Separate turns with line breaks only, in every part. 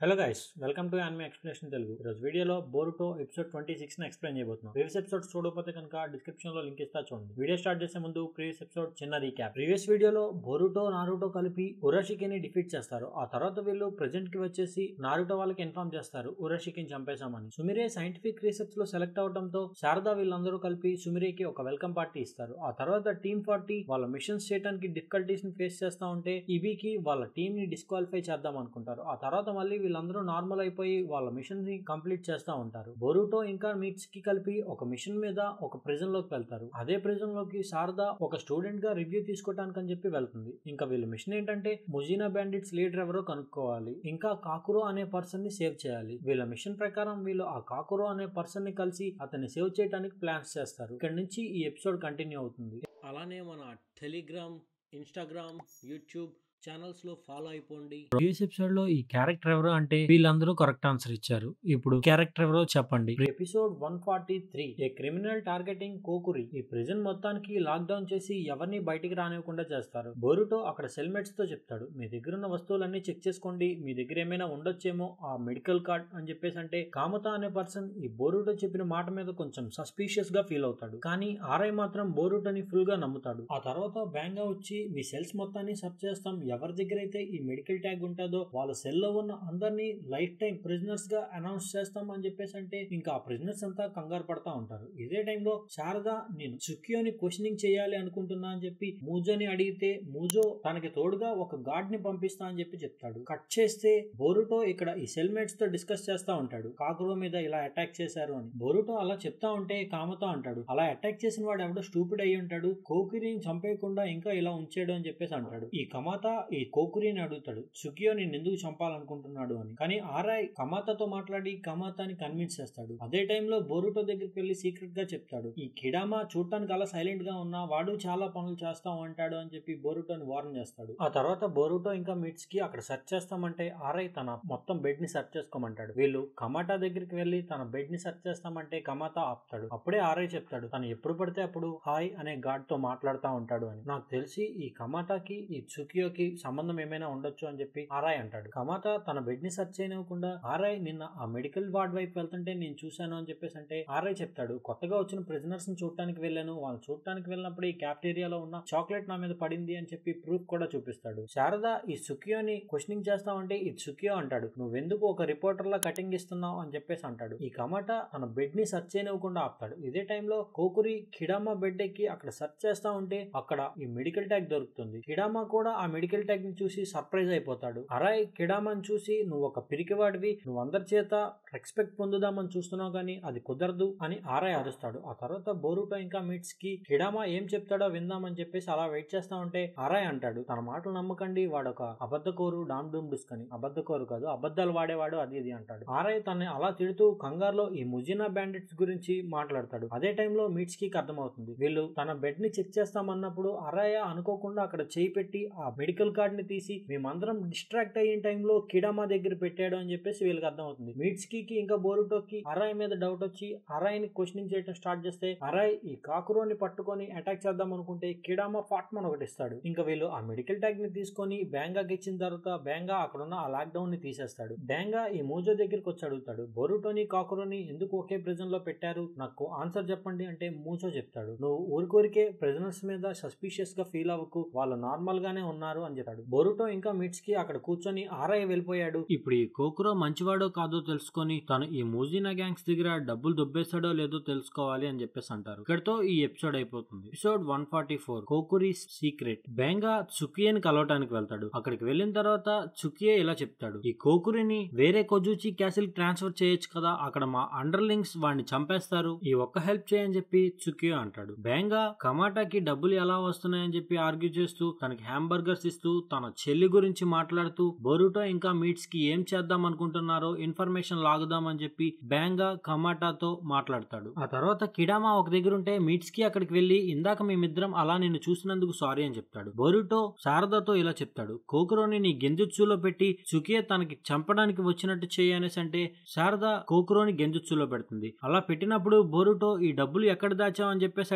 Hello guys, welcome to anime explanation Telugu. ఈరోజు వీడియోలో Boruto episode 26 ని ఎక్స్ప్లెయిన్ చేయబోతున్నాం. ప్రీవియస్ ఎపిసోడ్స్ చూడకపోతే కనుక డిస్క్రిప్షన్ లో లింక్ ఇస్తా చూడండి. వీడియో స్టార్ట్ చేసే ముందు ప్రీవియస్ ఎపిసోడ్ చిన్న రీక్యాప్. ప్రీవియస్ వీడియోలో బోరుటో నారుటో కలిపి ఉరాషికిని డిఫీట్ చేస్తారు. ఆ తర్వాత వీళ్ళు ప్రెజెంట్ కి వచ్చేసి నారుటో వాళ్ళకి ఇన్ఫార్మ్ చేస్తారు ఉరాషికిని చంపేశామని. సుమిరే సైంటిఫిక్ రీసెర్చ్ లో సెలెక్ట్ అవడంతో శారదా వీళ్ళందరూ కలిపి సుమిరేకి ఒక వెల్కమ్ పార్టీ ఇస్తారు. ఆ తర్వాత టీమ్ 40 వాళ్ళ మిషన్స్ చేయడానికి డిఫికల్టీస్ ని ఫేస్ చేస్తా ఉంటే ఇబీకి వాళ్ళ టీమ్ ని డిస్క్వాలిఫై చేద్దాం అనుకుంటారు. ఆ తర్వాత మళ్ళీ వీళ్ళందరూ నార్మల్ అయిపోయి వాళ్ళ మిషన్ ని కంప్లీట్ చేస్తా ఉంటారు. బోరుటో ఇంకా మీట్స్ కి కలిపి ఒక మిషన్ మీద ఒక ప్రిజన్ లోకి వెళ్తారు. అదే ప్రిజన్ లోకి శారదా ఒక స్టూడెంట్ గా రివ్యూ తీసుకోవడానికి అని చెప్పి వెళ్తుంది. ఇంకా వీళ్ళ మిషన్ ఏంటంటే ముజినా బ్యాండిట్స్ లీడర్ ఎవరో కనుక్కోవాలి, ఇంకా కాకురో అనే పర్సన్ ని సేవ్ చేయాలి. వీళ్ళ మిషన్ ప్రకారం వీళ్ళు ఆ కాకురో అనే పర్సన్ ని కలిసి అతన్ని సేవ్ చేయడానికి ప్లాన్స్ చేస్తారు. ఇక్కడ నుంచి ఈ ఎపిసోడ్ కంటిన్యూ అవుతుంది. అలానే మన టెలిగ్రామ్, ఇన్స్టాగ్రామ్, యూట్యూబ్ ఛానల్స్ లో ఫాలో అయిపోండి. ప్రీవియస్ ఎపిసోడ్ లో ఈ క్యారెక్టర్ ఎవరో అంటే వీళ్ళందరూ కరెక్ట్ ఆన్సర్ ఇచ్చారు. ఇప్పుడు క్యారెక్టర్ ఎవరో చెప్పండి. ఎపిసోడ్ 143 ఏ క్రిమినల్ టార్గెటింగ్ కోకురి ఈ ప్రిజన్ మొత్తానికి లాక్ డౌన్ చేసి ఎవరిని బయటికి రానివ్వకుండా చేస్తారు. బోరుటో అక్కడ సెల్మేట్స్ తో చెప్తాడు, మీ దగ్గర ఉన్న వస్తువులన్నీ చెక్ చేసుకోండి, మీ దగ్గర ఏమైనా ఉండొచ్చేమో ఆ మెడికల్ కార్డ్ అని చెప్పేసి. అంటే కామతా అనే పర్సన్ ఈ బోరుటో చెప్పిన మాట మీద కొంచెం సస్పీషియస్ గా ఫీల్ అవుతాడు. కానీ ఆర్ఐ మాత్రం బోరుటోని ఫుల్ గా నమ్ముతాడు. ఆ తర్వాత బ్యాంగా వచ్చి మీ సెల్స్ మొత్తాన్ని సర్చ్ చేస్తాం, ఎవరి దగ్గర అయితే ఈ మెడికల్ ట్యాగ్ ఉంటుందో వాళ్ళ సెల్ లో ఉన్న అందరినీ లైఫ్ టైం ప్రిజనర్స్ గా అనౌన్స్ చేస్తాం అని చెప్పేసి. అంటే ఇంకా ఆ ప్రిజనర్స్ అంతా కంగారు పడతా ఉంటారు. ఇదే టైంలో శారదా నేను చుక్యోని క్వశ్చనింగ్ చేయాలి అనుకుంటున్నా అని చెప్పి మూజోని అడిగితే మూజో తనకి తోడుగా ఒక గార్డ్ ని పంపిస్తా అని చెప్పి చెప్తాడు. కట్ చేస్తే బోరుటో ఇక్కడ ఈ సెల్మేట్స్ తో డిస్కస్ చేస్తా ఉంటాడు, కాకురో మీద ఇలా అటాక్ చేశారు అని. బోరుటో అలా చెప్తా ఉంటే కామతో అంటాడు, అలా అటాక్ చేసిన వాడు ఎవడో స్టూపిడ్ అయ్యి ఉంటాడు, కోకిరిని చంపేయకుండా ఇంకా ఇలా ఉంచాడు అని చెప్పేసి అంటాడు. ఈ కమాతా ఈ కోకురిని అడుగుతాడు, చుకియో నిన్ను ఎందుకు చంపాలనుకుంటున్నాడు అని. కానీ ఆర్ఐ కమాతాతో మాట్లాడి కమాతాని కన్విన్స్ చేస్తాడు. అదే టైంలో బోరుటో దగ్గరికి వెళ్లి సీక్రెట్ గా చెప్తాడు, ఈ కిడామా చూడటానికి అలా సైలెంట్ గా ఉన్నా వాడు చాలా పనులు చేస్తా ఉంటాడు అని చెప్పి బోరుటోని వార్న్ చేస్తాడు. ఆ తర్వాత బోరుటో ఇంకా మిట్స్ కి అక్కడ సెర్చ్ చేస్తామంటే ఆర్ఐ తన మొత్తం బెడ్ ని సెర్చ్ చేసుకోమంటాడు. వీళ్ళు కమాటా దగ్గరికి వెళ్లి తన బెడ్ ని సెర్చ్ చేస్తామంటే కమాతా ఆపుతాడు. అప్పుడే ఆర్ఐ చెప్తాడు, తను ఎప్పుడు పడితే అప్పుడు హాయ్ అనే గార్డ్ తో మాట్లాడుతూ ఉంటాడు అని. నాకు తెలిసి ఈ కమాటాకి ఈ చుకియోకి సంబంధం ఏమైనా ఉండొచ్చు అని చెప్పి ఆర్ఐ అంటాడు. కమాతా తన బెడ్ ని సెర్చ్ చేయనివ్వకుండా ఆర్ఐ నిన్న ఆ మెడికల్ వార్డ్ వైపు వెళ్తుంటే నేను చూశాను అని చెప్పేసి. అంటే ఆర్ఐ చెప్తాడు, కొత్తగా వచ్చిన ప్రిజనర్స్ ని చూడటానికి వెళ్ళాను, వాళ్ళు చూడటానికి వెళ్ళినప్పుడు ఈ క్యాఫ్టేరియాలో ఉన్న చాక్లెట్ నా మీద పడింది అని చెప్పి ప్రూఫ్ కూడా చూపిస్తాడు. శారదా ఈ చుకియోని క్వశ్చనింగ్ చేస్తామంటే ఈ చుకియో అంటాడు, నువ్వెందుకు ఒక రిపోర్టర్ లా కటింగ్ ఇస్తున్నావు అని చెప్పేసి అంటాడు. ఈ కమాటా తన బెడ్ ని సెర్చ్ చేయనివ్వకుండా ఆపుతాడు. ఇదే టైంలో కోకురి కిడామా బెడ్ ఎక్కి అక్కడ సెర్చ్ చేస్తా ఉంటే అక్కడ ఈ మెడికల్ ట్యాగ్ దొరుకుతుంది. కిడామా కూడా ఆ మెడికల్ ట్యాగ్ ని చూసి సర్ప్రైజ్ అయిపోతాడు. అరాయ్ కిడామాని చూసి నువ్వు ఒక పిరికివాడివి, నువ్వు అందరి చేత రెస్పెక్ట్ పొందుదామని చూస్తున్నావు కానీ అది కుదరదు అని ఆర్ఐ అరుస్తాడు. ఆ తర్వాత బోరుటో ఇంకా మీట్స్ కి కిడామా ఏం చెప్తాడో విందామని చెప్పేసి అలా వెయిట్ చేస్తా ఉంటే ఆర్ఐ అంటాడు, తన మాటలు నమ్మకండి, వాడొక అబద్ధకోరు, డామ్ డూమ్ డిస్క్ అని. అబద్ధకోరు కాదు, అబద్ధాలు వాడేవాడు, అది ఇది అంటాడు. ఆర్ఐ తనని అలా తిడుతూ కంగారులో ఈ ముజినా బ్యాండిట్స్ గురించి మాట్లాడతాడు. అదే టైంలో మీట్స్ కి అర్థమవుతుంది, వీళ్ళు తన బెడ్ ని చెక్ చేస్తామన్నప్పుడు ఆర్ఐ అనుకోకుండా అక్కడ చేయి పెట్టి ఆ మెడికల్ కార్డ్ ని తీసి మేమందరం డిస్ట్రాక్ట్ అయిన టైంలో కిడామా దగ్గర పెట్టాడు అని చెప్పేసి వీళ్ళకి అర్థమవుతుంది. మీట్స్ కి ఇంకా బోరుటోకి అరాయ్ మీద డౌట్ వచ్చి అరాయ్ని క్వశ్చనింగ్ చేయడం స్టార్ట్ చేస్తే అరాయ్ ఈ కాకురోని పట్టుకొని అటాక్ చేద్దాం అనుకుంటే కిడామా ఫాట్మన్ ఒకటి ఇస్తాడు. ఇంకా వీళ్ళు ఆ మెడికల్ ట్యాగ్ ని తీసుకొని బ్యాంగాకి ఇచ్చిన తర్వాత బ్యాంగా అక్కడున్న ఆ లాక్ డౌన్ ని తీసేస్తాడు. బ్యాంగా ఈ మూజో దగ్గరికి వచ్చి అడుగుతాడు, బోరుటోని కాకురోని ఎందుకు ఒకే ప్రిజన్ లో పెట్టారు, నాకు ఆన్సర్ చెప్పండి అంటే మూజో చెప్తాడు, నువ్వు ఊరికోరికే ప్రిజనర్స్ మీద సస్పీషియస్ గా ఫీల్ అవ్వకు, వాళ్ళు నార్మల్ గానే ఉన్నారు అని చెప్తాడు. బోరుటో ఇంకా మిట్స్ కి అక్కడ కూర్చొని ఆర్ఐ వెళ్ళిపోయాడు, ఇప్పుడు ఈ కోకురో మంచివాడో కాదో తెలుసుకొని తను ఈ మూజినా గ్యాంగ్స్ దగ్గర డబ్బులు దొబ్బేశాడో లేదో తెలుసుకోవాలి అని చెప్పేసి అంటారు. ఇక్కడతో ఈ ఎపిసోడ్ అయిపోతుంది. Episode 144 కోకురీస్ secret. బెంగా చుకియేని కలవటానికి వెళ్తాడు. అక్కడికి వెళ్ళిన తర్వాత చుకియే ఇలా చెప్తాడు, ఈ కోకురిని వేరే కొజుచి క్యాసిల్ ట్రాన్స్ఫర్ చేయొచ్చు కదా, అక్కడ మా అండర్లింగ్స్ వాడిని చంపేస్తారు, ఈ ఒక్క హెల్ప్ చేయని చెప్పి చుకియో అంటాడు. బెంగా కమాటాకి డబ్బులు ఎలా వస్తున్నాయని చెప్పి ఆర్గ్యూ చేస్తూ తనకి హ్యాంబర్గర్స్ ఇస్తూ తన చెల్లి గురించి మాట్లాడుతూ బోరుటో ఇంకా మీట్స్ కి ఏం చేద్దాం అనుకుంటున్నారో ఇన్ఫర్మేషన్ లాగుదామని చెప్పి బ్యాంగా కమాటాతో మాట్లాడతాడు. ఆ తర్వాత కిడామా ఒక దగ్గర ఉంటే మీట్స్ కి అక్కడికి వెళ్లి ఇందాక మేమిద్దరం అలా నిన్ను చూసినందుకు సారీ అని చెప్తాడు. బోరుటో శారదాతో ఇలా చెప్తాడు, కోకురోని నీ గెంజుత్సులో పెట్టి చుకియే తనకి చంపడానికి వచ్చినట్టు చేయనేసి. అంటే శారదా కోకురోని గెంజుత్సులో పెడుతుంది. అలా పెట్టినప్పుడు బోరుటో ఈ డబ్బులు ఎక్కడ దాచావు అని చెప్పేసి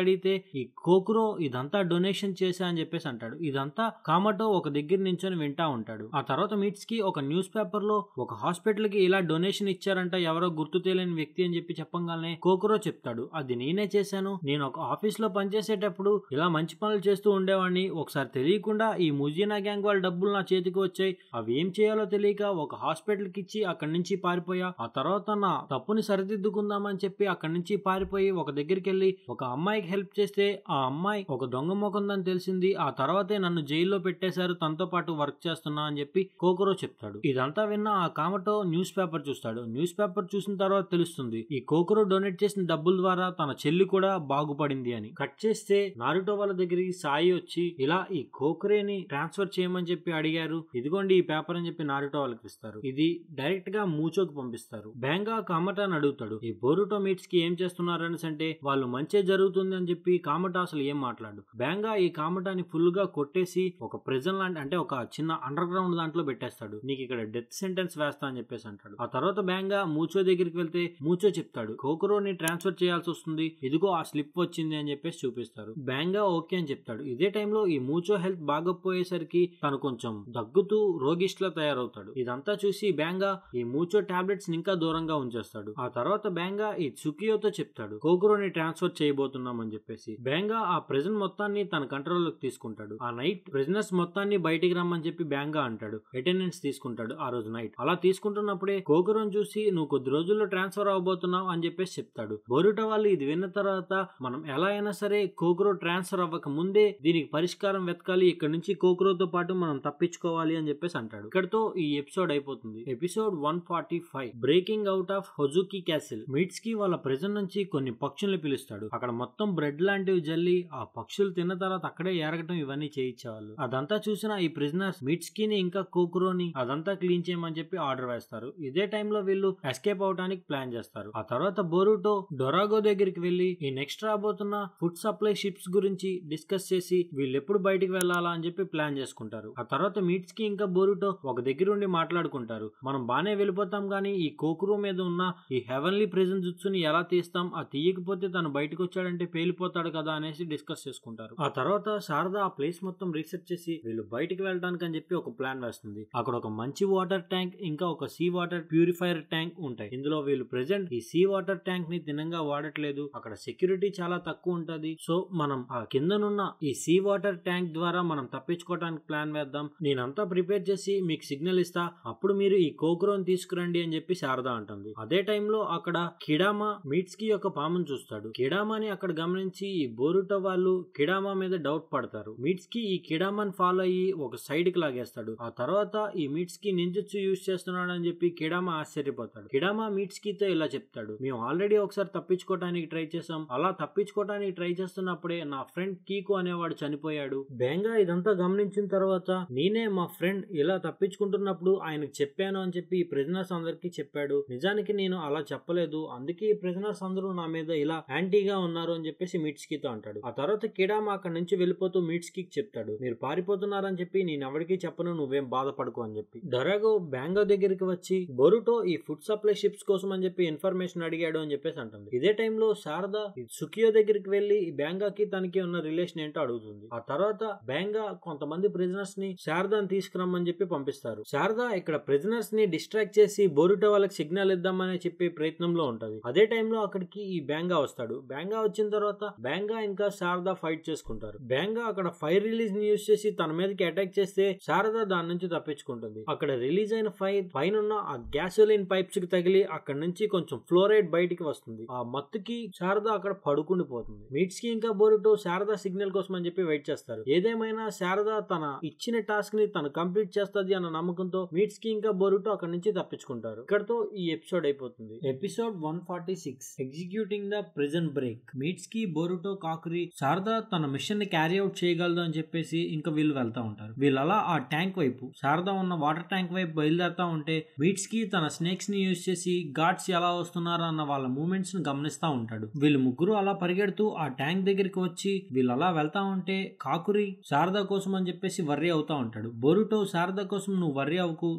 అడిగితే ఈ కోకురో ఇదంతా డొనేషన్ చేశా అని చెప్పేసి అంటాడు. ఇదంతా కామటో ఒక దగ్గర నించొని వింటా ఉంటాడు. ఆ తర్వాత మీట్స్కి ఒక న్యూస్ పేపర్ లో ఒక హాస్పిటల్ కి ఇలా డొనేషన్ ఇచ్చారంట ఎవరో గుర్తు తెలియని వ్యక్తి అని చెప్పి చెప్పంగానే కోకరో చెప్తాడు, అది నేనే చేశాను. నేను ఒక ఆఫీస్ లో పనిచేసేటప్పుడు ఇలా మంచి పనులు చేస్తూ ఉండేవాడిని. ఒకసారి తెలియకుండా ఈ ముజీనా గ్యాంగ్ వాళ్ళ డబ్బులు నా చేతికి వచ్చాయి. అవి ఏం చేయాలో తెలియక ఒక హాస్పిటల్ కి ఇచ్చి అక్కడి నుంచి పారిపోయా. ఆ తర్వాత నా తప్పుని సరిదిద్దుకుందామని చెప్పి అక్కడి నుంచి పారిపోయి ఒక దగ్గరికి వెళ్ళి ఒక అమ్మాయికి హెల్ప్ చేస్తే ఆ అమ్మాయి ఒక దొంగ మొకందని తెలిసింది. ఆ తర్వాతే నన్ను జైల్లో పెట్టేశారు, తనతో పాటు వర్క్ చేస్తున్నా అని చెప్పి కోకరో చెప్తాడు. ఇదంతా విన్న ఆ కామటో న్యూస్ పేపర్ చూస్తాడు. న్యూస్ పేపర్ చూసిన తర్వాత తెలుస్తుంది ఈ కోకరో డొనేట్ చేసిన డబ్బుల ద్వారా తన చెల్లి కూడా బాగుపడింది అని. కట్ చేస్తే నారుటో వాళ్ళ దగ్గరికి సాయి వచ్చి ఇలా ఈ కోకరేని ట్రాన్స్ఫర్ చేయమని చెప్పి అడిగారు, ఇదిగోండి ఈ పేపర్ అని చెప్పి నారుటో వాళ్ళకి ఇస్తారు. ఇది డైరెక్ట్ గా మూచోకి పంపిస్తారు. బ్యాంగా కామటాని అడుగుతాడు, ఈ బోరుటో మీట్స్ కి ఏం చేస్తున్నారు అనేసి అంటే వాళ్ళు మంచి జరుగుతుంది అని చెప్పి కామటా అసలు ఏం మాట్లాడు. బ్యాంగా ఈ కామటాని ఫుల్ గా కొట్టేసి ఒక ప్రిజన్ లాంటి అంటే ఒక చిన్న అండర్ గ్రౌండ్ దాంట్లో పెట్టేస్తాడు. నీకు ఇక్కడ డెత్ సెంటెన్స్ వేస్తా అని చెప్పేసి అంటాడు. ఆ తర్వాత బ్యాంగా మూచో దగ్గరికి వెళ్తే మూచో చెప్తాడు, కోకరోని ట్రాన్స్ఫర్ చేయాల్సి వస్తుంది, ఇదిగో ఆ స్లిప్ వచ్చింది అని చెప్పేసి చూపిస్తారు. బ్యాంగా ఓకే అని చెప్తాడు. ఇదే టైంలో ఈ మూచో హెల్త్ బాగపోయేసరికి తను కొంచెం దగ్గుతూ రోగిష్లా తయారవుతాడు. ఇదంతా చూసి బ్యాంగా ఈ మూచో టాబ్లెట్స్ ఇంకా దూరంగా ఉంచేస్తాడు. ఆ తర్వాత బ్యాంగా ఈ త్సుకియోతో చెప్తాడు, కోకరోని ట్రాన్స్ఫర్ చేయబోతున్నాం అని చెప్పేసి. బ్యాంగా ఆ ప్రిజన్ మొత్తాన్ని తన కంట్రోల్ లోకి తీసుకుంటాడు. ఆ నైట్ ప్రిజనర్స్ మొత్తాన్ని బయటికి రమ్మని చెప్పి బ్యాంగా అంటాడు. అటెండెన్స్ తీసుకుంటాడు ఆ రోజు నైట్. అలా తీసుకుంటున్నప్పుడే కోకరోని చూసి నువ్వు కొద్ది రోజుల్లో ట్రాన్స్ఫర్ అవబోతున్నావు అని చెప్పేసి చెప్తాడు. బోరుటో వాళ్ళు ఇది విన్న తర్వాత మనం ఎలా అయినా సరే కోకరో ట్రాన్స్ఫర్ అవ్వక ముందే దీనికి పరిష్కారం వెతకాలి, ఇక్కడ నుంచి కోకరోతో పాటు మనం తప్పించుకోవాలి అని చెప్పేసి అంటాడు. ఇక్కడతో ఈ ఎపిసోడ్ అయిపోతుంది. Episode 145 breaking out of Hozuki castle. మీట్స్ కి వాళ్ళ ప్రెజెంట్ నుంచి కొన్ని పక్షుల్ని పిలుస్తాడు. అక్కడ మొత్తం బ్రెడ్ లాంటివి జల్లి ఆ పక్షులు తిన్న తర్వాత అక్కడే ఎరగటం ఇవన్నీ చేయించేవాళ్ళు. అదంతా చూసిన ఈ ప్రిజనర్స్ మీట్స్ కి ఇంకా కోకరోని అదంతా క్లీన్ చేయమని చెప్పి ఆర్డర్ వేస్తారు. ఇదే టైంలో వీళ్ళు ఎస్కేప్ అవడానికి ప్లాన్ చేస్తారు. ఆ తర్వాత బోరుటో డొరాగో దగ్గరికి వెళ్లి ఈ నెక్స్ట్ రాబోతున్న ఫుడ్ సప్లై షిప్స్ గురించి డిస్కస్ చేసి వీళ్ళు ఎప్పుడు బయటికి వెళ్లాలా అని చెప్పి ప్లాన్ చేసుకుంటారు. ఆ తర్వాత మీట్స్ కి ఇంకా బోరుటో ఒక దగ్గర ఉండి మాట్లాడుకుంటారు. మనం బానే వెళ్ళిపోతాం గానీ ఈ కోకరో మీద ఉన్న ఈ హెవెన్లీ ప్రెజెన్స్ జుట్సుని ఎలా తీస్తాం, ఆ తీయకపోతే తను బయటకు వచ్చాడంటే పేలిపోతాడు కదా అనేసి డిస్కస్ చేసుకుంటారు. ఆ తర్వాత శారద ఆ ప్లేస్ మొత్తం రీసెర్చ్ చేసి వీళ్ళు బయటికి వెళ్ళడానికి అని చెప్పి ఒక ప్లాన్ వేస్తుంది. అక్కడ ఒక మంచి వాటర్ ట్యాంక్ ఇంకా ఒక సీ వాటర్ ప్యూరిఫైయర్ ట్యాంక్ ఉంటాయి. ఇందులో వీళ్ళు ప్రెజెంట్ ఈ సీ వాటర్ ట్యాంక్ ని తినంగా వాడట్లేదు, అక్కడ సెక్యూరిటీ చాలా తక్కువ ఉంటది. సో మనం ఆ కిందనున్న ఈ సీ వాటర్ ట్యాంక్ ద్వారా మనం తప్పించుకోవడానికి ప్లాన్ వేద్దాం, నేనంతా ప్రిపేర్ చేసి మీకు సిగ్నల్ ఇస్తా, అప్పుడు మీరు ఈ కోకరోని తీసుకురండి అని చెప్పి శారద అంటుంది. అదే టైంలో అక్కడ కిడామా మీట్స్ కి యొక్క పామును చూస్తాడు. కిడామాని అక్కడ గమనించి ఈ బోరుటో వాళ్ళు కిడామా మీద డౌట్ పడతారు. మీట్స్ కి ఈ కిడామాని ఫాలో అయ్యి ఒక సైడ్ కి లాగేస్తాడు. ఆ తర్వాత ఈ మీట్స్ కి నింజుట్సు యూజ్ చేస్తున్నాడు అని చెప్పి కిడామా ఆశ్చర్యపోతాడు. కిడామా మీట్స్ కి తో ఇలా చెప్తాడు, మేము ఆల్రెడీ ఒకసారి తప్పించుకోవడానికి ట్రై చేసాం, అలా తప్పించుకోవడానికి ట్రై చేస్తున్నప్పుడే నా ఫ్రెండ్ కీకో అనేవాడు చనిపోయాడు. బేంగా ఇదంతా గమనించిన తర్వాత నేనే మా ఫ్రెండ్ ఇలా తప్పించుకుంటున్నప్పుడు ఆయనకు చెప్పాను అని చెప్పి ఈ ప్రిజనర్స్ అందరికి చెప్పాడు. నిజానికి నేను అలా చెప్పలేదు, అందుకే ఈ ప్రిజనర్స్ అందరూ నా మీద ఇలా యాంటీగా ఉన్నారు అని చెప్పేసి మీట్స్ కి తో అంటాడు. ఆ తర్వాత కిడామా అక్కడి నుంచి వెళ్ళిపోతూ మీట్స్ కి చెప్తాడు, మీరు పారిపోతున్నారని చెప్పి నేను ఎవరికి చెప్పను, నువ్వేం బాధపడుకో అని చెప్పి. డొరాగో బ్యాంగో దగ్గరికి వచ్చి బోరుటో ఈ ఫుడ్ సప్లై షిప్స్ కోసం అని చెప్పి ఇన్ఫర్మేషన్ అడిగాడు అని చెప్పేసి అంటుంది. ఇదే టైంలో శారద సుకియో దగ్గరికి వెళ్లి ఈ బ్యాంగాకి తనకి ఉన్న రిలేషన్ ఏంటో అడుగుతుంది. ఆ తర్వాత బ్యాంగా కొంతమంది ప్రిజనర్స్ ని శారదాని తీసుకురమ్మని చెప్పి పంపిస్తారు. శారద ఇక్కడ ప్రిజనర్స్ ని డిస్ట్రాక్ట్ చేసి బోరుటో వాళ్ళకి సిగ్నల్ ఇద్దామని చెప్పి ప్రయత్నంలో ఉంటది. అదే టైంలో అక్కడికి ఈ బ్యాంగా వస్తాడు. బ్యాంగా వచ్చిన తర్వాత బ్యాంగా ఇంకా శారద ఫైట్ చేసుకుంటారు. బ్యాంగా అక్కడ ఫైర్ రిలీజ్ ని యూజ్ చేసి తన మీదకి అటాక్ చేస్తే శారద దాని నుంచి తప్పించుకుంటుంది. అక్కడ రిలీజ్ అయిన ఫైర్ పైన ఆ గ్యాసోలిన్ పైప్స్ కి తగిలి అక్కడ నుంచి కొంచెం ఫ్లోరైడ్ బయటికి వస్తుంది. ఆ మత్తుకి శారద అక్కడ పడుకుండిపోతుంది. మీట్స్ కి ఇంకా బోరుటో శారద సిగ్నల్ కోసం అని చెప్పి వెయిట్ చేస్తారు. ఏదేమైనా శారద తన ఇచ్చిన టాస్క్ ని తను కంప్లీట్ చేస్తుంది అన్న నమ్మకంతో మీట్స్ కి ఇంకా బోరుటో అక్కడ నుంచి తప్పించుకుంటారు. ఇక్కడతో ఈ ఎపిసోడ్ అయిపోతుంది. Episode 146 executing the prison break. మీట్స్ కి బోరుటో కాకురి శారద తన మిషన్ ని క్యారీ అవుట్ చేయగలదు అని చెప్పేసి ఇంకా వీళ్ళు వెళ్తా ఉంటారు. వీళ్ళు అలా ఆ ట్యాంక్ వైపు శారద ఉన్న వాటర్ ట్యాంక్ వైపు బయలుదేరుతా ఉంటే మీట్స్ కి తన స్నేక్స్ ని యూజ్ చేసి గార్డ్స్ ఎలా వస్తున్నారు అన్న వాళ్ళ మూమెంట్స్ ని గమనిస్తా ఉంటాడు. వీళ్ళు ముగ్గురు అలా పరిగెడుతూ ఆ ట్యాంక్ దగ్గరికి వచ్చి వీళ్ళు అలా వెళ్తా ఉంటే కాకురి శారద కోసం అని చెప్పేసి వర్రీ అవుతా ఉంటాడు. బోరుటో శారద కోసం నువ్వు వర్రీ అవ్వకు,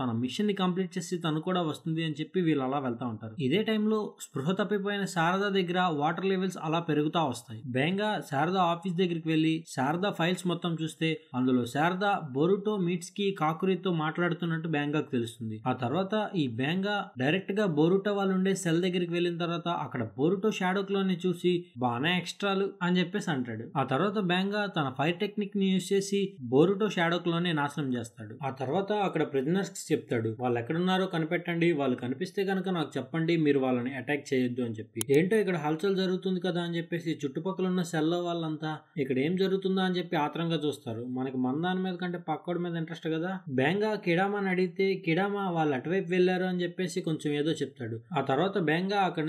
తన మిషన్ ని కంప్లీట్ చేసి తను కూడా వస్తుంది అని చెప్పి వీళ్ళు అలా వెళ్తా ఉంటారు. ఇదే టైంలో స్పృహ తప్పిపోయిన శారద దగ్గర వాటర్ లెవెల్స్ అలా పెరుగుతా వస్తాయి. బేంగా శారద ఆఫీస్ దగ్గరికి వెళ్లి శారద ఫైల్స్ మొత్తం చూస్తే అందులో అందులో శారద బోరుటో మీట్స్ కి కాకురితో మాట్లాడుతున్నట్టు బ్యాంగాకు తెలుస్తుంది. ఆ తర్వాత ఈ బ్యాంగా డైరెక్ట్ గా బోరుటో వాళ్ళు ఉండే సెల్ దగ్గరికి వెళ్ళిన తర్వాత అక్కడ బోరుటో షాడో క్లోన్ ని చూసి బానే ఎక్స్ట్రాలు అని చెప్పేసి అంటాడు. ఆ తర్వాత బ్యాంగా తన ఫైర్ టెక్నిక్ ని యూజ్ చేసి బోరుటో షాడో క్లోన్ ని నాశనం చేస్తాడు. ఆ తర్వాత అక్కడ ప్రిజనర్స్ కి చెప్తాడు, వాళ్ళు ఎక్కడున్నారో కనిపెట్టండి, వాళ్ళు కనిపిస్తే కనుక నాకు చెప్పండి, మీరు వాళ్ళని అటాక్ చేయొద్దు అని చెప్పి. ఏంటో ఇక్కడ హల్చల్ జరుగుతుంది కదా అని చెప్పేసి చుట్టుపక్కల ఉన్న సెల్లో వాళ్ళంతా ఇక్కడ ఏం జరుగుతుందా అని చెప్పి ఆత్రంగా చూస్తారు. మనకి మందాని మీద కంటే పక్కోడి మీద ఇంట్రెస్ట్ కదా. బ్యాంగా కిడామాని అడిగితే కిడామా వాళ్ళు అటువైపు వెళ్లారు అని చెప్పేసి కొంచెం ఏదో చెప్తాడు. ఆ తర్వాత బ్యాంగా అక్కడ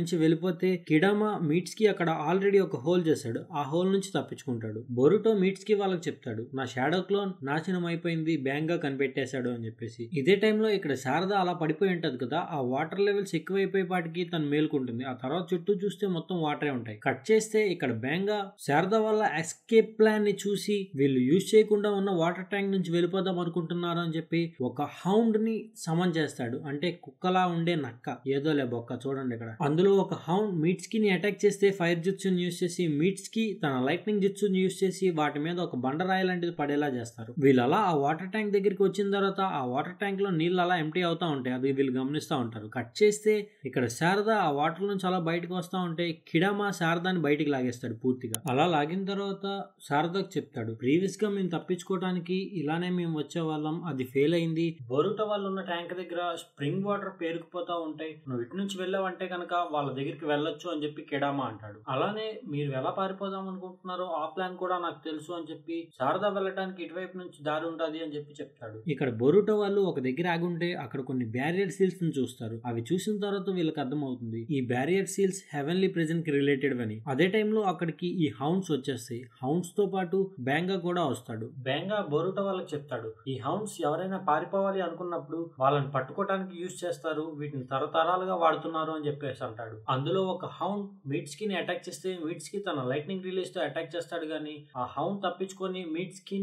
నుంచి వెళ్ళిపోతే కిడామా మీట్స్ కి అక్కడ ఆల్రెడీ ఒక హోల్ చేశాడు. ఆ హోల్ నుంచి తప్పించుకుంటాడు. బోరుటో మీట్స్ కి వాళ్ళకి చెప్తాడు, నా షాడో క్లోన్ నాశనం అయిపోయింది, బ్యాంగా కనిపెట్టేశాడు అని చెప్పేసి. ఇదే టైంలో ఇక్కడ శారద అలా పడిపోయి ఉంటది కదా, ఆ వాటర్ లెవెల్స్ ఎక్కువైపోయేపాటికి తను మేలుకుంటుంది. ఆ తర్వాత చుట్టూ చూస్తే మొత్తం వాటరే ఉంటాయి. కట్ చేస్తే ఇక్కడ బ్యాంగా శారద వల్ల ఎస్కేప్ ప్లాన్ ని చూసి వీళ్ళు యూజ్ చేయకుండా ఉన్న వాటర్ ట్యాంక్ నుంచి వెళ్ళిపోదాం అనుకుంటున్నారు అని చెప్పి ఒక హౌండ్ ని సమన్ చేస్తాడు. అంటే కుక్కలా ఉండే నక్క, ఏదోలే బొక్క చూడండి ఇక్కడ. అందులో ఒక హౌండ్ మీట్స్ కి అటాక్ చేస్తే ఫైర్ జుట్సుని యూజ్ చేసి మీట్స్ కి తన లైట్నింగ్ జుట్సుని యూజ్ చేసి వాటి మీద ఒక బండరాయి లాంటిది పడేలా చేస్తారు. వీళ్ళు అలా ఆ వాటర్ ట్యాంక్ దగ్గరికి వచ్చిన తర్వాత ఆ వాటర్ ట్యాంక్ లో నీళ్ళు అలా ఎంటీ అవుతా ఉంటాయి. అది వీళ్ళు గమనిస్తూ ఉంటారు. కట్ చేస్తే ఇక్కడ శారద ఆ వాటర్ నుంచి అలా బయటకు వస్తా ఉంటే కిడామా శారదాని బయటికి లాగేస్తాడు పూర్తిగా. అలా లాగిన తర్వాత శారదకు చెప్తాడు, ప్రీవియస్ గా మేము తప్పించుకోవడానికి ఇలానే మేము వచ్చే వాళ్ళం, అది ఫెయిల్ అయింది. బోరుటో వాళ్ళు ఉన్న ట్యాంక్ దగ్గర స్ప్రింగ్ వాటర్ పేరుకుపోతా ఉంటాయి, నువ్వు ఇటు నుంచి వెళ్ళావంటే కనుక వాళ్ళ దగ్గరికి వెళ్ళొచ్చు అని చెప్పి కిడామా అంటాడు. అలానే మీరు ఎలా పారిపోదాం అనుకుంటున్నారో ఆ ప్లాన్ కూడా నాకు తెలుసు అని చెప్పి శారద వెళ్ళడానికి ఇటువైపు నుంచి దారి ఉంటది అని చెప్పి చెప్తాడు. ఇక్కడ బోరుటో వాళ్ళు ఒక దగ్గర ఆగుంటే అక్కడ కొన్ని బ్యారియర్ సీల్స్ ని చూస్తారు. అవి చూసిన తర్వాత వీళ్ళకి అర్థమవుతుంది ఈ బ్యారియర్ సీల్స్ హెవెన్లీ ప్రెజెంట్ కి రిలేటెడ్ అని. అదే టైంలో అక్కడికి ఈ హౌండ్స్ వచ్చేస్తాయి. హౌండ్స్ తో పాటు బ్యాంగా కూడా వస్తాడు. బ్యాంగా బోరుటో వాళ్ళకి చెప్తాడు, ఈ హౌండ్స్ ఎవరైనా పారిపోవాలి అనుకున్నప్పుడు వాళ్ళని పట్టుకోవడానికి యూజ్ చేస్తారు, వీటిని తరతరాలుగా వాడుతున్నారు అని చెప్పేసి అంటాడు. అందులో ఒక హౌండ్ మీట్స్ కి అటాక్ చేస్తే మీట్స్ కి తన లైట్నింగ్ రిలీజ్ తో అటాక్ చేస్తాడు, కానీ ఆ హౌండ్ తప్పించుకొని మీట్స్ కి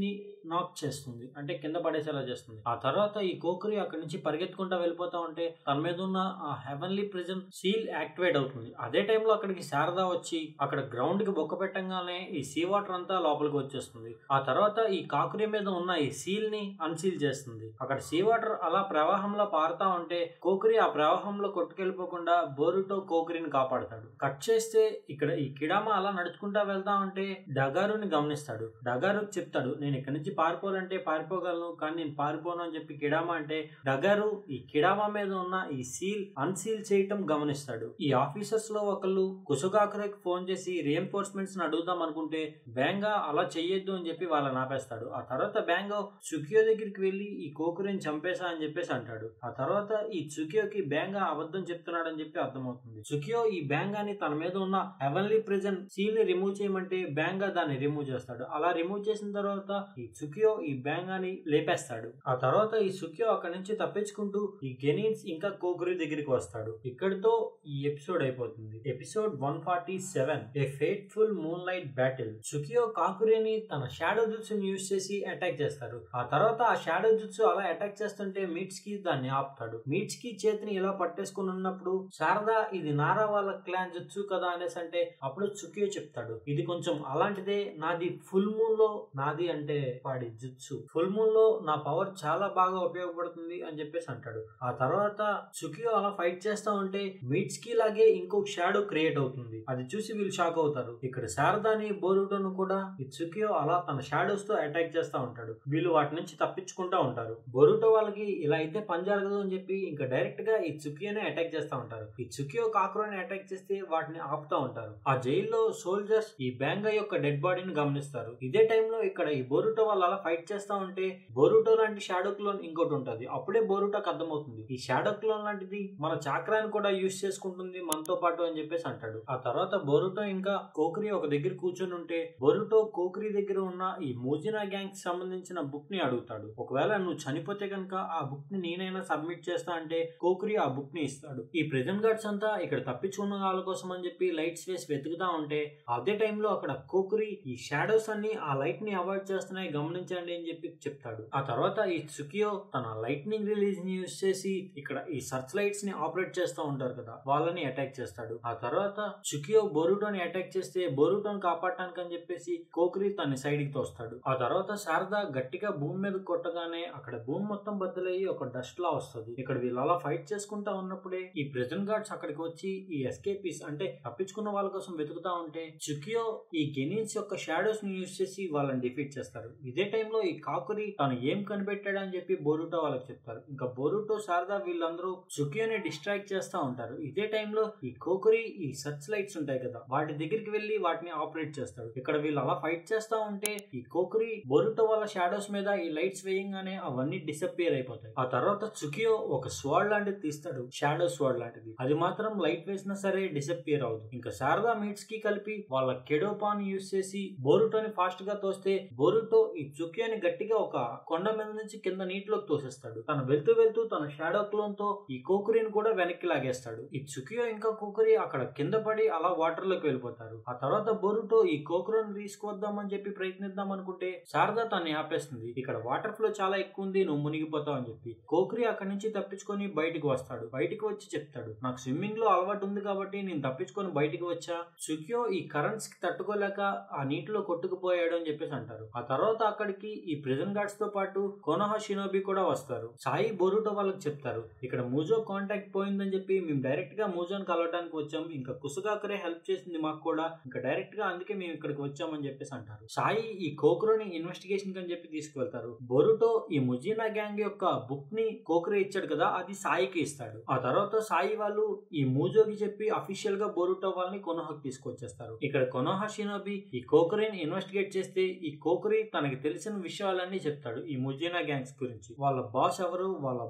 నాక్ చేస్తుంది, అంటే కింద పడేసేలా చేస్తుంది. ఆ తర్వాత ఈ కోకరి అక్కడి నుంచి పరిగెత్తుకుంటా వెళ్ళిపోతా ఉంటే తన మీద ఉన్న ఆ హెవెన్లీ ప్రిజన్ సీల్ యాక్టివేట్ అవుతుంది. అదే టైంలో అక్కడికి శారద వచ్చి అక్కడ గ్రౌండ్ కి బొక్క పెట్టంగానే ఈ సీ వాటర్ అంతా లోపలికి వచ్చేస్తుంది. ఆ తర్వాత ఈ కాకురి మీద ఉన్న ఈ సీల్ ని అన్సీల్ చేస్తుంది. అక్కడ సీ వాటర్ అలా ప్రవాహంలో పారుతా ఉంటే కోకరి ఆ ప్రవాహంలో కొట్టుకెళ్ళిపోకుండా బోరుటో కోకరిని కాపాడతాడు. కట్ చేస్తే ఇక్కడ ఈ కిడామా అలా నడుచుకుంటా వెళ్తా ఉంటే డగారుని గమనిస్తాడు. డగారు చెప్తాడు, నేను ఇక్కడి నుంచి పారిపోవాలంటే పారిపోగలను, కానీ నేను పారిపోను అని చెప్పి కిడామా అంటే డగారు ఈ కిడామా మీద ఉన్న ఈ సీల్ అన్సీల్ చేయటం గమనిస్తాడు. ఈ ఆఫీసర్స్ లో ఒకళ్ళు కుసుగాకురేకి ఫోన్ చేసి రీఎన్ఫోర్స్మెంట్స్ ని అడుగుదాం అనుకుంటే బ్యాంగా అలా చెయ్యొద్దు అని చెప్పి వాళ్ళని ఆపేస్తాడు. ఆ తర్వాత బ్యాంగా సుకియో దగ్గరికి వెళ్లి ఈ కోకురిని చంపేశా అని చెప్పేసి అంటాడు. ఆ తర్వాత ఈ సుకియోకి బ్యాంగా అబద్ధం చెప్తున్నాడని చెప్పి అర్థమవుతుంది. సుకియో ఈ బ్యాంగాని తన మీద ఉన్న హెవెన్లీ ప్రిజన్ సీల్ ని రిమూవ్ చేయమంటే బ్యాంగా దాన్ని రిమూవ్ చేస్తాడు. అలా రిమూవ్ చేసిన తర్వాత ఈ సుకియో ఈ బ్యాంగాని లేపేస్తాడు. ఆ తర్వాత ఈ సుకియో అక్కడి నుంచి తప్పించుకుంటూ ఈ గెనిన్స్ ఇంకా కోకురి దగ్గరికి వస్తాడు. ఇక్కడితో ఈ ఎపిసోడ్ అయిపోతుంది. ఎపిసోడ్ 147 ఏ ఫేట్ఫుల్ మూన్ లైట్ బ్యాటిల్. సుకియో కాకురిని తన షాడో జుట్సుని యూజ్ చేసి అటాక్ చేస్తారు. ఆ తర్వాత ఆ షాడో జుట్సు అలా అటాక్ చేస్తుంటే మీట్స్ కి దాన్ని ఆపుతాడు. మీట్స్ కి చేతిని ఇలా పట్టేసుకుని ఉన్నప్పుడు శారద ఇది నారా వాళ్ళ క్లాన్ జుట్సు కదా అనేసి అంటే అప్పుడు సుకియో చెప్తాడు, ఇది కొంచెం అలాంటిదే, నాది ఫుల్ మూన్ లో, నాది అంటే వాడి జుట్సు ఫుల్ మూన్ లో నా పవర్ చాలా బాగా ఉపయోగపడుతుంది అని చెప్పేసి అంటాడు. ఆ తర్వాత సుకియో అలా ఫైట్ చేస్తా ఉంటే మీట్స్ కి లాగే ఇంకొక షాడో క్రియేట్ అవుతుంది. అది చూసి వీళ్ళు షాక్ అవుతారు. ఇక్కడ శారదాని బోరుటోను కూడా ఈ సుకియో అలా తన షాడోస్ తో అటాక్ చేస్తా ఉంటాడు. వీళ్ళు వాటి నుంచి తప్పించుకుంటా ఉంటారు. బోరుటో వాళ్ళకి ఇలా అయితే పని జరగదు అని చెప్పి ఇంకా డైరెక్ట్ గా ఈ సుకియోనే అటాక్ చేస్తా ఉంటారు. ఈ సుకియో కాకురోని అటాక్ చేస్తే వాటిని ఆపుతా ఉంటారు. ఆ జైల్లో సోల్జర్స్ ఈ బ్యాంగా యొక్క డెడ్ బాడీని గమనిస్తారు. ఇదే టైంలో ఇక్కడ ఈ బోరుటో వాళ్ళు అలా ఫైట్ చేస్తా ఉంటే బోరుటో లాంటి షాడో క్లోన్ ఇంకోటి ఉంటది. అప్పుడే బోరుటోకి అర్థమవుతుంది ఈ షాడో క్లోన్ లాంటిది మన చాక్రాన్ని కూడా యూజ్ చేసుకుంటుంది మనతో పాటు అని చెప్పేసి అంటాడు. ఆ తర్వాత బోరుటో ఇంకా కోకరి ఒక దగ్గర కూర్చొని ఉంటే బోరుటో కోకరి దగ్గర ఉన్న ఈ మోజినా గ్యాంగ్ కి సంబంధించిన బుక్ ని అడుగుతాడు. ఒకవేళ నువ్వు చనిపోతే కనుక ఆ బుక్ ని నేనైనా సబ్మిట్ చేస్తా అంటే కోకరి ఆ బుక్ ని ఇస్తాడు. ఈ ప్రెజెంట్ గార్డ్స్ అంతా ఇక్కడ తప్పించుకున్న వాళ్ళ కోసం అని చెప్పి లైట్స్ వేసి వెతుకుతా ఉంటే అదే టైంలో అక్కడ కోకరి ఈ షాడోస్ అన్ని ఆ లైట్ ని అవాయిడ్ చేస్తున్నాయి గమనించండి అని చెప్పి చెప్తాడు. ఆ తర్వాత ఈ సుకియో తన లైట్నింగ్ రిలీజ్ ని యూజ్ చేసి ఇక్కడ ఈ సర్చ్ లైట్స్ ని ఆపరేట్ చేస్తూ ఉంటారు కదా, వాళ్ళని అటాక్ చేస్తాడు. ఆ తర్వాత సుకియో బోరుటోని అటాక్ చేస్తే బోరుటోని కాపాడటానికి కాపాడటానికి అని చెప్పేసి కోకరి తన సైడ్ కి తోస్తాడు. ఆ తర్వాత శారద గట్టిగా భూమి మీద కొట్టగానే అక్కడ భూమి మొత్తం బద్దలయ్యి ఒక డస్ట్ లా వస్తుంది. ఇక్కడ వీళ్ళు అలా ఫైట్ చేసుకుంటా ఉన్నప్పుడే ఈ ప్రిజన్ గార్డ్స్ అక్కడికి వచ్చి ఈ ఎస్కేపీస్ అంటే తప్పించుకున్న వాళ్ళ కోసం వెతుకుతా ఉంటే చుకియో ఈ గెనిన్స్ యొక్క షాడోస్ ని యూజ్ చేసి వాళ్ళని డిఫీట్ చేస్తారు. ఇదే టైంలో ఈ కాకురి తను ఏం కనిపెట్టాడు అని చెప్పి బోరుటో వాళ్ళకి చెప్తారు. ఇంకా బోరుటో శారదా వీళ్ళందరూ చుకియోని డిస్ట్రాక్ట్ చేస్తా ఉంటారు. ఇదే టైంలో ఈ కోకురి ఈ సర్చ్ లైట్స్ ఉంటాయి కదా వాటి దగ్గరికి వెళ్లి వాటిని ఆపరేట్ చేస్తాడు. ఇక్కడ వీళ్ళు అలా ఫైట్ చేస్తా ఉంటే ఈ కోకురి బోరుటో వాళ్ళ షాడోస్ మీద ఈ లైట్స్ వేయంగానే అవన్నీ డిసప్పియర్ అయిపోతాయి. ఆ తర్వాత చుకియో ఒక స్వాడ్ లాంటిది తీస్తాడు, షాడో స్వాడ్ లాంటిది. అది మాత్రం లైట్ వేసినా సరే డిసప్పియర్ అవుతుంది. ఇంకా శారదా మీట్స్ కి కలిపి వాళ్ళ కెడోపాన్ యూజ్ చేసి బోరుటోని ఫాస్ట్ గా తోస్తే బోరుటో ఈ చుకియోని గట్టిగా ఒక కొండ మీద నుంచి కింద నీటిలోకి తోసేస్తాడు. తను వెళ్తూ వెళ్తూ తన షాడో క్లోన్ తో ఈ కోకురిని కూడా వెనక్కి లాగేస్తాడు. ఈ చుకియో ఇంకా కోకురి అక్కడ కింద పడి అలా వాటర్ లోకి వెళ్ళిపోతారు. ఆ తర్వాత బోరుటో ఈ కోకురిని తీసుకొద్దామని చెప్పి ప్రయత్నిద్దాం అనుకుంటే శారదా తన్ని ఆపేస్తుంది. ఇక్కడ వాటర్ ఫ్లో చాలా ఎక్కువ ఉంది, నువ్వు మునిగిపోతావు అని చెప్పి. కోకురి అక్కడి నుంచి తప్పించుకొని బయటికి వస్తాడు. బయటికి వచ్చి చెప్తాడు, నాకు స్విమ్మింగ్ లో అలవాటు ఉంది కాబట్టి నేను తప్పించుకొని బయటికి వచ్చా. చుకియో ఈ కరెంట్స్ కి తట్టుకోలేక ఆ నీటిలో కొట్టుకుపోయాడు అని చెప్పేసి అంటారు. ఆ తర్వాత అక్కడికి ఈ ప్రిజన్ గార్డ్స్ తో పాటు కొనోహా షినోబి కూడా వస్తారు. సాయి బోరుటో వాళ్ళకి చెప్తారు, ఇక్కడ మూజో కాంటాక్ట్ పోయిందని చెప్పి మేము డైరెక్ట్ గా మూజోని కలవడానికి వచ్చాం. ఇంకా కుసుగాకరే హెల్ప్ చేసింది మాకు కూడా, ఇంకా డైరెక్ట్ గా అందుకే మేము ఇక్కడికి వచ్చామని చెప్పేసి అంటారు. సాయి ఈ కోకురోని ఇన్వెస్టిగేషన్ అని చెప్పి తీసుకువెళ్తారు. బోరుటో ఈ ముజినా గ్యాంగ్ యొక్క బుక్ ని కోకురే ఇచ్చాడు కదా అది సాయికి ఇస్తాడు. ఆ తర్వాత సాయి వాళ్ళు ఈ మూజోకి చెప్పి అఫీషియల్ గా బోరుటో వాళ్ళని కొనోహాకి తీసుకొచ్చేస్తారు. ఇక్కడ కొనోహా షినోబి ఈ కోకురేని ఇన్వెస్టిగేట్ చేస్తే ఈ కోకురి తనకి తెలిసిన విషయాలన్నీ చెప్తాడు ఈ ముజినా గ్యాంగ్స్ గురించి. వాళ్ళ బాస్ ఎవరు, వాళ్ళ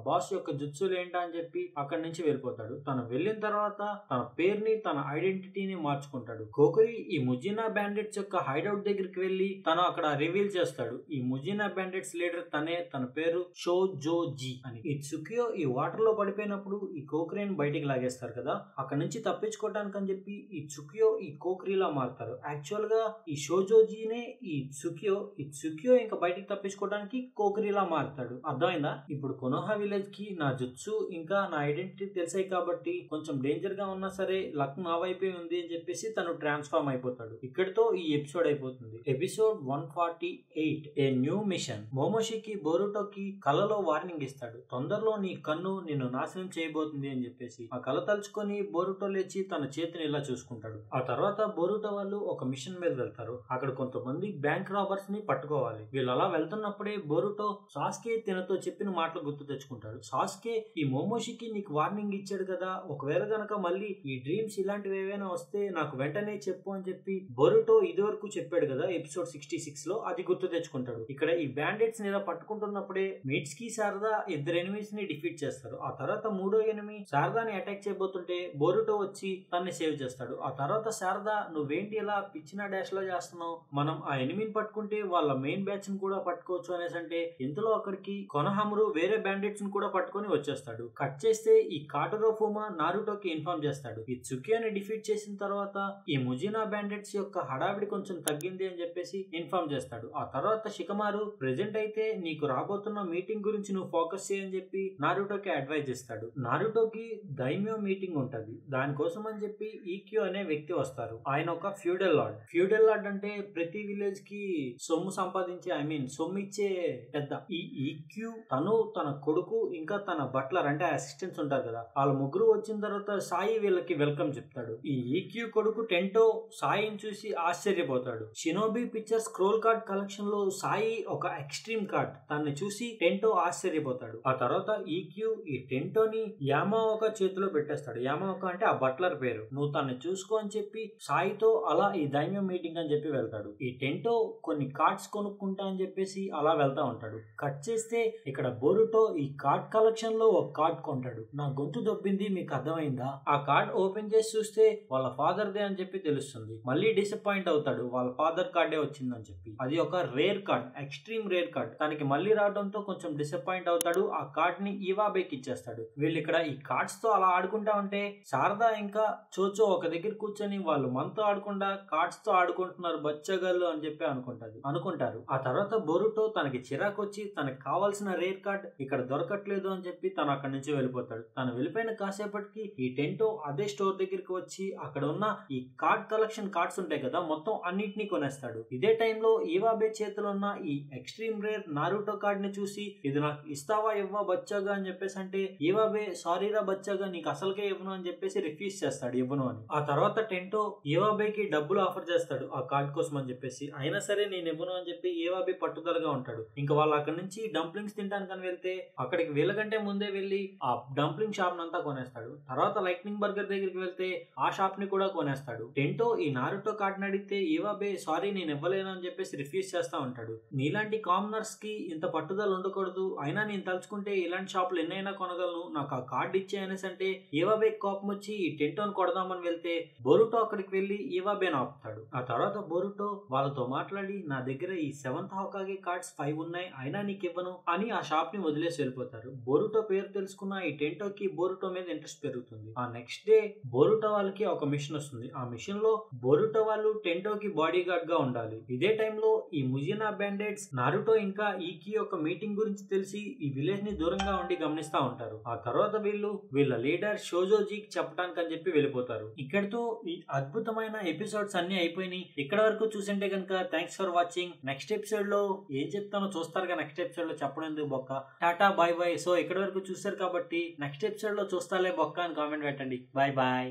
బాస్ యొక్క జుత్సులు ఏంటా అని చెప్పి అక్కడి నుంచి వెళ్ళిపోతాడు. తను వెళ్ళిన తర్వాత తన పేరుని తన ఐడెంటిటీని మార్చుకుంటాడు. కోకురి ఈ ముజినా బ్యాండిట్స్ యొక్క హైడౌట్ దగ్గరికి వెళ్లి తను అక్కడ రివీల్ చేస్తాడు ఈ ముజినా బ్యాండిట్స్ లీడర్ తనే, తన పేరు షోజోజీ అని. ఈ చుకియో ఈ వాటర్ లో పడిపోయినప్పుడు ఈ కోకురిని బయటికి లాగేస్తారు కదా, అక్కడ నుంచి తప్పించుకోవడానికి అని చెప్పి ఈ చుకియో ఈ కోకురిలా మారుతారు. యాక్చువల్ గా ఈ షోజోజీనే ఈ చుకియో ఇంకా బయటికి తప్పించుకోవడానికి కోకురిలా మారుతాడు. అర్థమైందా? ఇప్పుడు కొనోహా విలేజ్ కి నా జుత్సు ఇంకా నా ఐడెంటిటీ తెలిసాయి కాబట్టి కొంచెం డేంజర్ గా ఉన్నా సరే లక్ నా వైపే ఉంది అని చెప్పేసి తను ట్రాన్స్ఫార్మ్ అయిపోతాడు. ఇక్కడితో ఈ ఎపిసోడ్ అయిపోతుంది. Episode 148 a new mission. మోమోషికి బోరుటోకి కలలో వార్నింగ్ ఇస్తాడు, తొందరలో నీ కన్ను నిన్ను నాశనం చేయబోతుంది అని చెప్పేసి. ఆ కల తలుచుకొని బోరుటో లేచి తన చేతిని ఇలా చూసుకుంటాడు. ఆ తర్వాత బోరుటో వాళ్ళు ఒక మిషన్ మీద వెళ్తారు. అక్కడ కొంతమంది బ్యాంక్ రాబర్స్ ని పట్టుకోవాలి. వీళ్ళు అలా వెళ్తున్నప్పుడే బోరుటో సాస్కే తినతో చెప్పిన మాటలు గుర్తు తెచ్చుకుంటాడు. సాస్కే ఈ మోమోషికి నీకు వార్నింగ్ ఇచ్చాడు కదా, ఒకవేళ గనక మళ్ళీ ఈ డ్రీమ్స్ ఇలాంటివి ఏవైనా వస్తే నాకు వెంటనే చెప్పు అని చెప్పి బోరుటో ఇది వరకు చెప్పాడు కదా ఎపిసోడ్ 66 లో, అది గుర్తు తెచ్చుకుంటాడు. ఇక్కడ ఈ బ్యాండెట్స్ ని ఇలా పట్టుకుంటున్నప్పుడే మిట్స్కి శారదా ఇద్దరు ఎనిమీస్ ని డిఫీట్ చేస్తారు. ఆ తర్వాత మూడో ఎనిమి శారదాని అటాక్ చేయబోతుంటే బోరుటో వచ్చి తన్ని సేవ్ చేస్తాడు. ఆ తర్వాత శారదా, నువ్వేంటి ఇలా పిచ్చిన డాష్ లో చేస్తున్నావు, మనం ఆ ఎనిమిని పట్టుకుంటే వాళ్ళ మెయిన్ బ్యాచ్ ని కూడా పట్టుకోవచ్చు అనేసి అంటే ఇంతలో అక్కడికి కొనహామరు వేరే బ్యాండెట్స్ ని కూడా పట్టుకొని వచ్చేస్తాడు. కట్ చేస్తే ఈ కాటరో ఫుమా నారుటోకి ఇన్ఫార్మ్ చేస్తాడు. ఈ చుకియోని డిఫీట్ చేసిన తర్వాత ఈ ముజినా బ్యాండెట్స్ యొక్క హడావిడి కొంచెం తగ్గింది అని చెప్పేసి ఇన్ఫార్మ్ చేస్తాడు. ఆ తర్వాత షికమారు ప్రెజెంట్ అయితే నీకు రాబోతున్న మీటింగ్ గురించి నువ్వు ఫోకస్ చేయని చెప్పి నారుటోకి అడ్వైజ్ ఇస్తాడు. నారుటోకి దైమ్యో మీటింగ్ ఉంటది, దానికోసం అని చెప్పి ఈక్యూ అనే వ్యక్తి వస్తారు. ఆయన ఒక ఫ్యూడల్ లార్డ్. ఫ్యూడల్ లార్డ్ అంటే ప్రతి విలేజ్ కి సొమ్ము సంపాదించే సొమ్ము ఇచ్చే పెద్ద. ఈ ఈక్యూ తను తన కొడుకు ఇంకా తన బట్లర్ అంటే అసిస్టెంట్స్ ఉంటారు కదా, వాళ్ళ ముగ్గురు వచ్చిన తర్వాత సాయి వీళ్ళకి వెల్కమ్ చెప్తాడు. ఈ ఈక్యూ కొడుకు టెంటో సాయిని చూసి ఆశ్చర్యపోతాడు. Shinobi picture scroll card collection లో సాయి ఒక ఎక్స్ట్రీమ్ కార్డ్, తనని చూసి టెంటో ఆశ్చర్యపోతాడు. ఆ తర్వాత ఈక్యూ ఈ టెంటోని యామాఓక చేతిలో పెట్టేస్తాడు. యామాఓక అంటే ఆ బట్లర్ పేరు. నువ్వు తనని చూసుకో అని చెప్పి సాయితో అలా ఈ దైమ్యం మీటింగ్ అని చెప్పి వెళ్తాడు. ఈ టెంటో కొన్ని కార్డ్స్ కొనుక్కుంటా అని చెప్పేసి అలా వెళ్తా ఉంటాడు. కట్ చేస్తే ఇక్కడ బోరుటో ఈ కార్డ్ కలెక్షన్ లో ఒక కార్డ్ కొంటాడు. నా గొంతు దొబ్బింది, మీకు అర్థమైందా? ఆ కార్డ్ ఓపెన్ చేసి చూస్తే వాళ్ళ ఫాదర్ దే అని చెప్పి తెలుస్తుంది. మళ్ళీ డిసప్పాయింట్ అవుతాడు, వాళ్ళ ఫాదర్ కార్డే వచ్చిందని చెప్పి. అది ఒక rare card, extreme rare card. తనకి మళ్ళీ రావడంతో కొంచెం డిసప్పాయింట్ అవుతాడు. ఆ కార్డ్ ని ఈవాబేకి ఇచ్చేస్తాడు. వీళ్ళు ఇక్కడ ఈ కార్డ్స్ తో అలా ఆడుకుంటా ఉంటే శారదా ఇంకా చోచో ఒక దగ్గర కూర్చొని వాళ్ళు మనతో ఆడకుండా కార్డ్స్ తో ఆడుకుంటున్నారు బచ్చగళ్ళు అని చెప్పి అనుకుంటారు. ఆ తర్వాత బోరుటో తనకి చిరాకు వచ్చి తనకి కావాల్సిన రేర్ కార్డ్ ఇక్కడ దొరకట్లేదు అని చెప్పి తను అక్కడి నుంచి వెళ్ళిపోతాడు. తను వెళ్ళిపోయిన కాసేపటికి ఈ టెంటో అదే స్టోర్ దగ్గరికి వచ్చి అక్కడ ఉన్న ఈ కార్డ్ కలెక్షన్ కార్డ్స్ ఉంటాయి కదా మొత్తం అన్నిటినీ కొనేస్తాడు. ఇదే టైంలో ఇవాబే చేతిలో ఉన్న ఈ ఎక్స్ట్రీమ్ రేర్ నారుటో కార్డ్ ని చూసి ఇది నాకు ఇస్తావా ఇవ్వా బచ్చాగా అని చెప్పేసి అంటే ఇవాబే సారీరా బచ్చాగా నీకు అసలుకే ఇవ్వను అని చెప్పేసి రిఫ్యూజ్ చేస్తాడు ఇవ్వను అని. ఆ తర్వాత టెంటో ఇవాబేకి డబ్బులు ఆఫర్ చేస్తాడు ఆ కార్డ్ కోసం అని చెప్పేసి. అయినా సరే నేను ఇవ్వను అని చెప్పి ఇవాబే పట్టుదలగా ఉంటాడు. ఇంకా వాళ్ళు అక్కడి నుంచి డంప్లింగ్స్ తింటానికి వెళ్తే అక్కడికి వీళ్ళకంటే ముందే వెళ్ళి ఆ డంప్లింగ్ షాప్ అంతా కొనేస్తాడు. తర్వాత లైట్నింగ్ బర్గర్ దగ్గరికి వెళ్తే ఆ షాప్ ని కూడా కొనేస్తాడు. టెంటో ఈ నారుటో కార్డ్ ని అడిగితే ఇవాబే సారీ నేను ఇవ్వలేను అని చెప్పేసి రిఫ్యూజ్ చేస్తా ఉంటాడు. నీలాంటి కామనర్స్ కి ఇంత పట్టుదల ఉండకూడదు, అయినా నేను తలుచుకుంటే ఇలాంటి షాపులు ఎన్నైనా కొనగలను, నాకు ఆ కార్డ్ ఇచ్చే అనేసి అంటే ఇవాబే కోపం వచ్చి ఈ టెంటోని కొడదామని వెళ్తే బోరుటో అక్కడికి వెళ్లి ఇవాబేని ఆపుతాడు. ఆ తర్వాత బోరుటో వాళ్ళతో మాట్లాడి నా దగ్గర ఈ 7th హోకాగే కార్డ్స్ 5 ఉన్నాయి, అయినా నీకు ఇవ్వను అని ఆ షాప్ ని వదిలేసి వెళ్ళిపోతారు. బోరుటో పేరు తెలుసుకున్న ఈ టెంటోకి బోరుటో మీద ఇంట్రెస్ట్ పెరుగుతుంది. ఆ నెక్స్ట్ డే బోరుటో వాళ్ళకి ఒక మిషన్ వస్తుంది. ఆ మిషన్ లో బోరుటో వాళ్ళు టెంటోకి బాడీ గార్డ్ గా ఉండాలి. ఇదే టైంలో ఈ ముజినా బ్యాండెట్స్ నారుటో ఇంకా ఈకి ఒక మీటింగ్ గురించి తెలిసి ఈ విలేజ్ ని దూరంగా ఉండి గమనిస్తా ఉంటారు. ఆ తర్వాత వీళ్ళ లీడర్ షోజోజీకి చెప్పడానికి అని చెప్పి వెళ్ళిపోతారు. ఇక్కడితో ఈ అద్భుతమైన ఎపిసోడ్స్ అన్ని అయిపోయినాయి. ఇక్కడ వరకు చూసింటే కనుక thanks for watching. Next episode లో ఏం చెప్తానో చూస్తారు. నెక్స్ట్ ఎపిసోడ్ లో చెప్పడం ఎందుకు బొక్క, టాటా బై బై. సో ఇక్కడ వరకు చూసారు కాబట్టి నెక్స్ట్ ఎపిసోడ్ లో చూస్తాలే బొక్క అని కామెంట్ పెట్టండి. Bye bye.